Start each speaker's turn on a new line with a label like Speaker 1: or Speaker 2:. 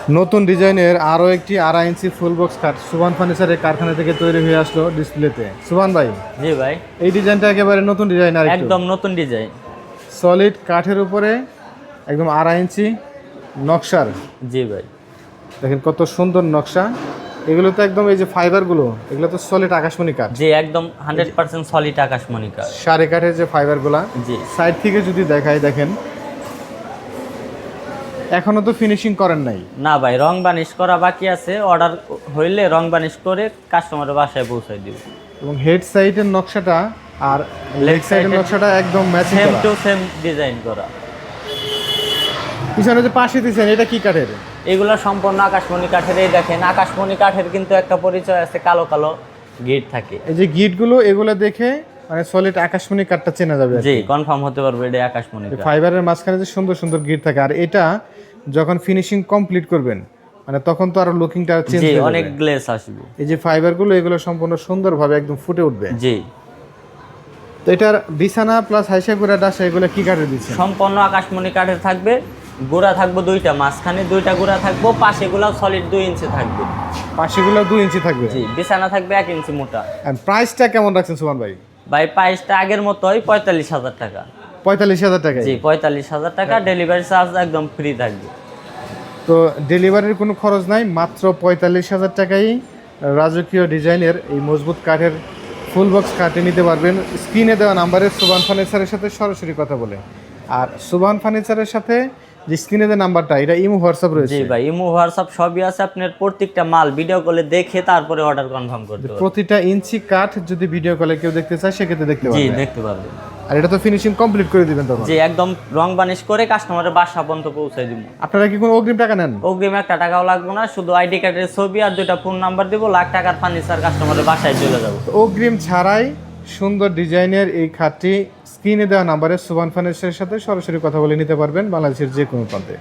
Speaker 1: নতুন ডিজাইনের আরও একটি 2.5 ইঞ্চি ফুল বক্স কাঠ সুবান ফার্নিচারের কারখানা থেকে তৈরি হয়ে আসলো ডিসপ্লেতে। সুবান ভাই,
Speaker 2: জি ভাই,
Speaker 1: এই ডিজাইনটা একেবারে নতুন ডিজাইন, আর
Speaker 2: একদম নতুন ডিজাইন,
Speaker 1: সলিড কাঠের উপরে একদম 2.5 ইঞ্চি নকশার।
Speaker 2: জি ভাই,
Speaker 1: দেখেন কত সুন্দর নকশা। এগুলো তো একদম এই যে ফাইবারগুলো, এগুলো তো সলিড আকাশমণি কাঠ,
Speaker 2: জি একদম 100% সলিড আকাশমণি কাঠ।
Speaker 1: সারে কাঠের যে ফাইবারগুলা,
Speaker 2: জি
Speaker 1: সাইড থেকে যদি দেখাই, দেখেন এখনো তো ফিনিশিং করেন নাই।
Speaker 2: না ভাই, রং বানিশ করা বাকি আছে, অর্ডার হইলে রং বানিশ করে কাস্টমারের বাসায় পৌঁছায় দিব।
Speaker 1: এবং হেড সাইডের নকশাটা আর লেগ সাইডের নকশাটা একদম ম্যাচিং
Speaker 2: সেম
Speaker 1: করা,
Speaker 2: টু সেম ডিজাইন করা।
Speaker 1: পিছনে যে পাশে দিয়েছেন এটা কি কাঠের?
Speaker 2: এগুলো সম্পূর্ণ আকাশমণি কাঠের। এই দেখেন, আকাশমণি কাঠের কিন্তু একটা পরিচয় আছে, কালো কালো গিট থাকে।
Speaker 1: এই যে গিটগুলো, এগুলো দেখে মানে সলিড আকাশমণি কাঠটা চেনা যাবে।
Speaker 2: জি, কনফার্ম হতে পারবে এটা আকাশমণি কাঠ।
Speaker 1: ফাইবারের মাঝখানে যে সুন্দর সুন্দর গিট থাকে, আর এটা যখন ফিনিশিং কমপ্লিট করবেন মানে তখন তো আরো লুকিংটা চেঞ্জ
Speaker 2: জি,
Speaker 1: হয়ে যাবে।
Speaker 2: অনেক গ্লেজ আসবে।
Speaker 1: এই যে ফাইবারগুলো, এগুলো সম্পূর্ণ সুন্দরভাবে একদম ফুটে উঠবে।
Speaker 2: জি,
Speaker 1: তো এটার বিছানা প্লাস হাইসা করে ডাসা এগুলো কি কাঠের দিচ্ছেন?
Speaker 2: সম্পূর্ণ আকাশমণি কাঠের থাকবে। গোড়া থাকবে দুইটা, মাঝখানে দুইটা গোড়া থাকবো, পাশেগুলো সলিড 2 ইঞ্চি থাকবে।
Speaker 1: পাশেগুলো 2 ইঞ্চি থাকবে।
Speaker 2: জি, বিছানা থাকবে 1 ইঞ্চি মোটা।
Speaker 1: আর প্রাইসটা কেমন রাখছেন সুমান ভাই?
Speaker 2: ভাই প্রাইসটা আগের মতোই 45,000 টাকা।
Speaker 1: 45,000 টাকা।
Speaker 2: জি, 45,000 টাকা। ডেলিভারি চার্জ একদম ফ্রি থাকবে।
Speaker 1: তো ডেলিভারির কোনো খরচ নাই, মাত্র 45,000 টাকায় রাজকীয় ডিজাইনের এই মজবুত কাঠের ফুল বক্স কাঠে নিতে পারবেন স্ক্রিনে দেওয়া নাম্বারে সুবান ফার্নিচারের সাথে সরাসরি কথা বলে। আর সুবান ফার্নিচারের সাথে যে স্ক্রিনে যে নাম্বারটা, এটা ইমো হোয়াটসঅ্যাপ রয়েছে।
Speaker 2: জি ভাই, ইমো হোয়াটসঅ্যাপ সবই আছে। আপনার প্রত্যেকটা মাল ভিডিও কলে দেখে তারপরে অর্ডার কনফার্ম করতে হবে।
Speaker 1: প্রতিটা ইঞ্চি কাঠ যদি ভিডিও কলে কেউ দেখতে চায় সেক্ষেত্রে দেখতে
Speaker 2: জি,
Speaker 1: পারবে।
Speaker 2: দেখতে পারবে।
Speaker 1: আর এটা তো ফিনিশিং কমপ্লিট করে দিবেন তখন?
Speaker 2: জি, একদম রং বানিশ করে কাস্টমারের বাসা পর্যন্ত পৌঁছে দিব।
Speaker 1: আপনারা কি কোনো অগ্রিম টাকা নেন?
Speaker 2: অগ্রিম 1 টাকাও লাগবে না, শুধু আইডি কার্ডের ছবি আর 2টা ফোন নাম্বার দিব, লাখ টাকার ফার্নিচার কাস্টমারের বাসায় চলে যাবে।
Speaker 1: অগ্রিম ছাড়াই সুন্দর ডিজাইনের এই খাটটি স্ক্রিনে দেওয়া নাম্বারে সুবান ফার্নিচারের সাথে সরাসরি কথা বলে নিতে পারবেন বাংলাদেশের যে কোনো প্রান্তে।